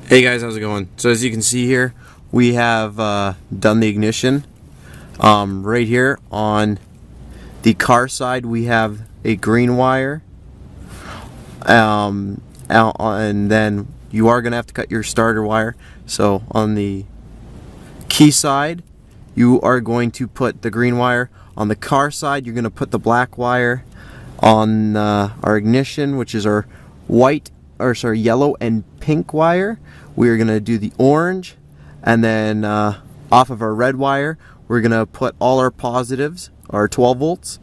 Hey guys, how's it going? So as you can see here, we have done the ignition. Right here on the car side, we have a green wire, and then you are gonna have to cut your starter wire. So on the key side, you are going to put the green wire. On the car side, you're gonna put the black wire. On our ignition, which is our yellow and pink wire, we're gonna do the orange, and then off of our red wire, we're gonna put all our positives, our 12 volts,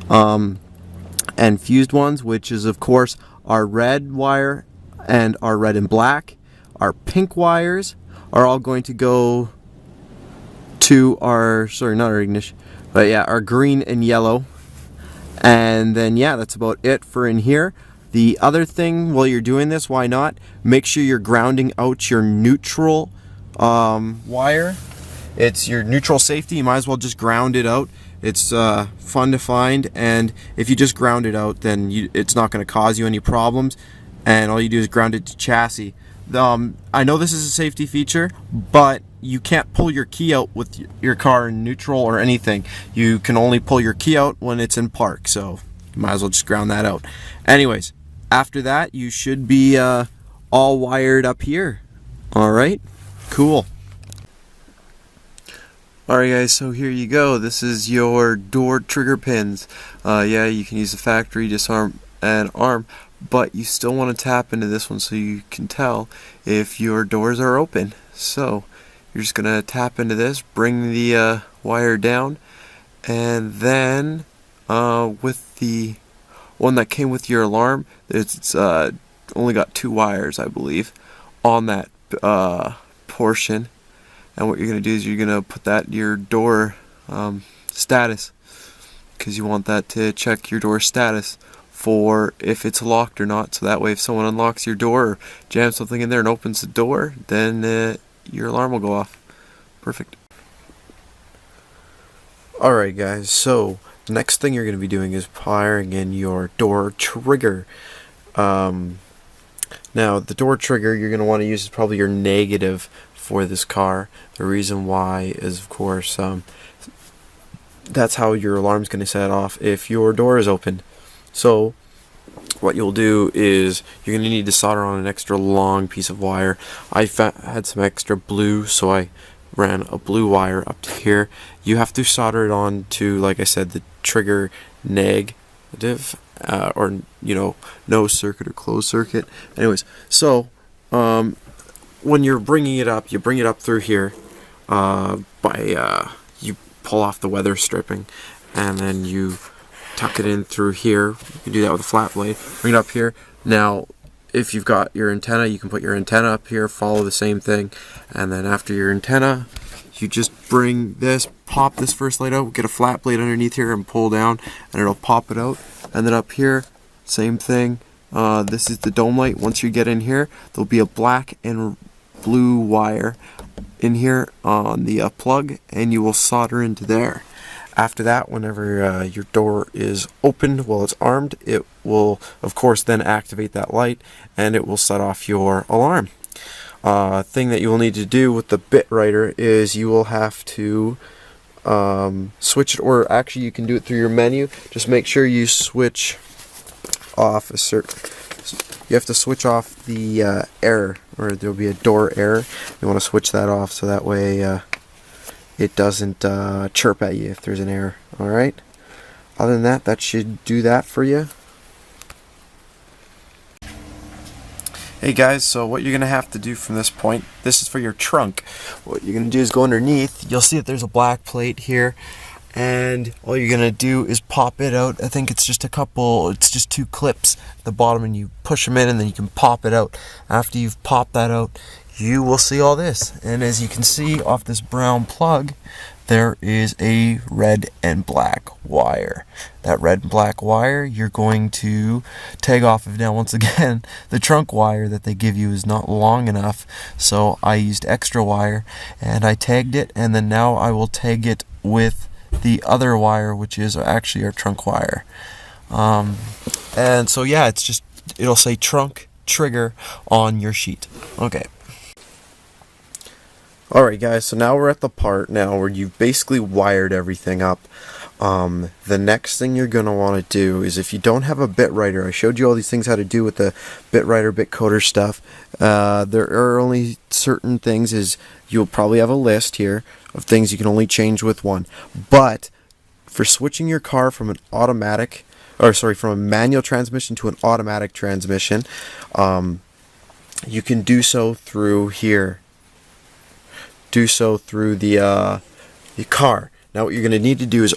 and fused ones, which is of course our red wire and our red and black. Our pink wires are all going to go to our, not our ignition, but yeah, our green and yellow. And then yeah, that's about it for in here. The other thing, while you're doing this, why not make sure you're grounding out your neutral wire. It's your neutral safety. You might as well just ground it out. It's fun to find, and if you just ground it out, then it's not going to cause you any problems, and all you do is ground it to chassis. I know this is a safety feature, but you can't pull your key out with your car in neutral or anything. You can only pull your key out when it's in park, so you might as well just ground that out. Anyways, after that, you should be all wired up here. Alright, cool. Alright guys, so here you go. This is your door trigger pins. Yeah, you can use the factory, disarm, and arm, but you still want to tap into this one so you can tell if your doors are open. So you're just going to tap into this, bring the wire down, and then with the one that came with your alarm, it's only got 2 wires, I believe, on that portion. And what you're going to do is you're going to put that in your door status, because you want that to check your door status for if it's locked or not, so that way if someone unlocks your door or jams something in there and opens the door, then your alarm will go off. Perfect. Alright guys, so the next thing you're going to be doing is firing in your door trigger. Now the door trigger you're going to want to use is probably your negative for this car. The reason why is of course that's how your alarm's going to set off if your door is open. So what you'll do is you're going to need to solder on an extra long piece of wire. I had some extra blue, so I ran a blue wire up to here. You have to solder it on to, like I said, the trigger negative, or no circuit or closed circuit. Anyways, so when you're bringing it up, you bring it up through here you pull off the weather stripping, and then you tuck it in through here. You can do that with a flat blade. Bring it up here. Now, if you've got your antenna, you can put your antenna up here, follow the same thing, and then after your antenna, you just bring this, pop this first light out, get a flat blade underneath here and pull down, and it'll pop it out. And then up here, same thing. This is the dome light. Once you get in here, there'll be a black and blue wire in here on the plug, and you will solder into there. After that, whenever your door is opened while it's armed, it will of course then activate that light, and it will set off your alarm. Thing that you will need to do with the bit writer is you will have to switch it, or actually you can do it through your menu. Just make sure you switch off you have to switch off the error, or there'll be a door error. You want to switch that off so that way it doesn't chirp at you if there's an error. Alright? Other than that, that should do that for you. Hey guys, so what you're going to have to do from this point, this is for your trunk. What you're going to do is go underneath. You'll see that there's a black plate here, and all you're going to do is pop it out. I think it's just it's just 2 clips at the bottom, and you push them in and then you can pop it out. After you've popped that out, you will see all this, and as you can see off this brown plug, there is a red and black wire. That red and black wire you're going to tag off of. Now once again, the trunk wire that they give you is not long enough, so I used extra wire and I tagged it, and then now I will tag it with the other wire, which is actually our trunk wire. And so yeah, it'll say trunk trigger on your sheet. Okay. Alright guys, so now we're at the part now where you've basically wired everything up. The next thing you're going to want to do is, if you don't have a bit writer, I showed you all these things how to do with the bit writer, bit coder stuff. There are only certain things, is you'll probably have a list here of things you can only change with one. But for switching your car from from a manual transmission to an automatic transmission, you can do so through here. Do so through the car. Now what you're going to need to do is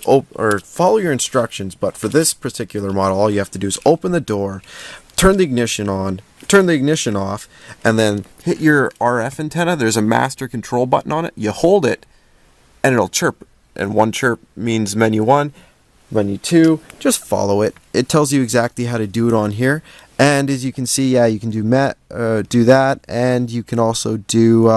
follow your instructions, but for this particular model all you have to do is open the door, turn the ignition on, turn the ignition off, and then hit your RF antenna. There's a master control button on it. You hold it and it'll chirp, and one chirp means menu 1, menu 2. Just follow it. It tells you exactly how to do it on here, and as you can see, yeah, you can do that, and you can also do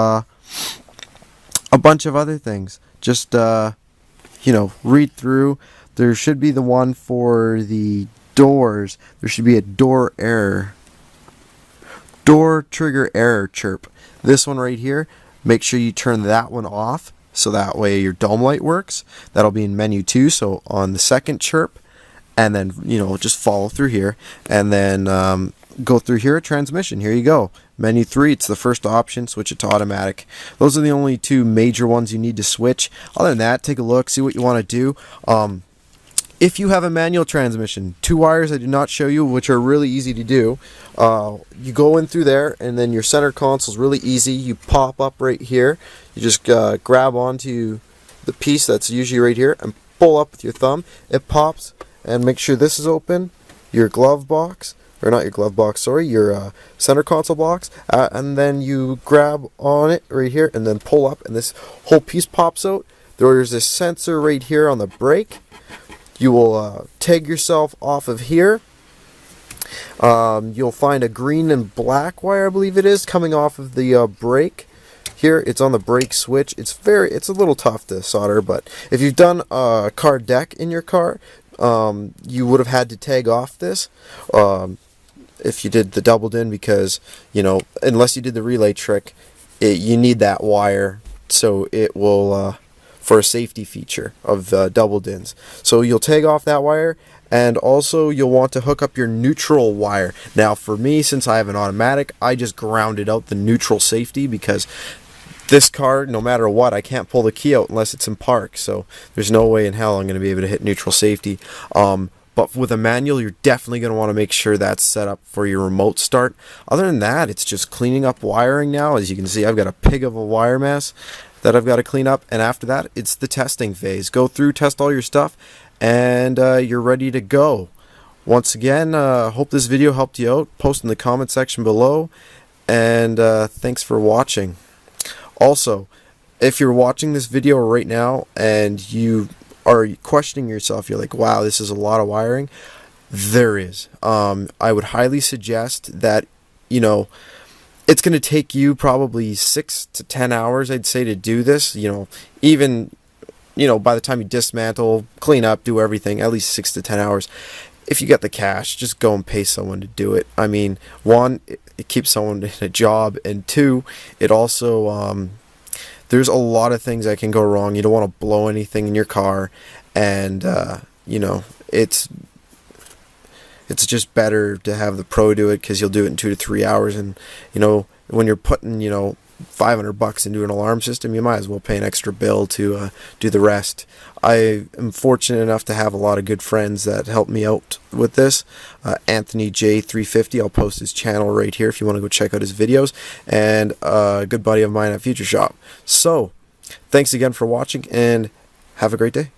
a bunch of other things. Just read through. There should be the one for the doors. There should be a door trigger error chirp. This one right here, make sure you turn that one off, so that way your dome light works. That'll be in menu 2, so on the second chirp, and then just follow through here, and then go through here at transmission. Here you go. Menu 3, it's the first option, switch it to automatic. Those are the only two major ones you need to switch. Other than that, take a look, see what you want to do. If you have a manual transmission, 2 wires I did not show you, which are really easy to do. You go in through there, and then your center console is really easy. You pop up right here. You just grab onto the piece that's usually right here and pull up with your thumb. It pops, and make sure this is open. Your glove box. Or not your glove box, sorry, your center console box, and then you grab on it right here and then pull up, and this whole piece pops out. There's this sensor right here on the brake. You will take yourself off of here. You'll find a green and black wire, I believe it is, coming off of the brake. Here, it's on the brake switch. It's a little tough to solder, but if you've done a car deck in your car, you would have had to tag off this. If you did the doubled in, because unless you did the relay trick, you need that wire, so it will for a safety feature of doubled ins. So you'll tag off that wire, and also you'll want to hook up your neutral wire. Now for me, since I have an automatic, I just grounded out the neutral safety, because this car, no matter what, I can't pull the key out unless it's in park, so there's no way in hell I'm going to be able to hit neutral safety. But with a manual, you're definitely going to want to make sure that's set up for your remote start. Other than that, it's just cleaning up wiring now. As you can see, I've got a pig of a wire mess that I've got to clean up. And after that, it's the testing phase. Go through, test all your stuff, and you're ready to go. Once again, hope this video helped you out. Post in the comment section below. And thanks for watching. Also, if you're watching this video right now and you are questioning yourself, you're like, wow, this is a lot of wiring, there is. I would highly suggest that, it's going to take you probably 6 to 10 hours, I'd say, to do this. Even, by the time you dismantle, clean up, do everything, at least 6 to 10 hours. If you got the cash, just go and pay someone to do it. I mean, 1, it keeps someone in a job, and 2, it also, there's a lot of things that can go wrong. You don't want to blow anything in your car, and it's just better to have the pro do it, because you'll do it in 2 to 3 hours. And when you're putting $500 into an alarm system, you might as well pay an extra bill to do the rest. I am fortunate enough to have a lot of good friends that help me out with this. Anthony J350, I'll post his channel right here if you want to go check out his videos, and a good buddy of mine at Future Shop. So, thanks again for watching, and have a great day.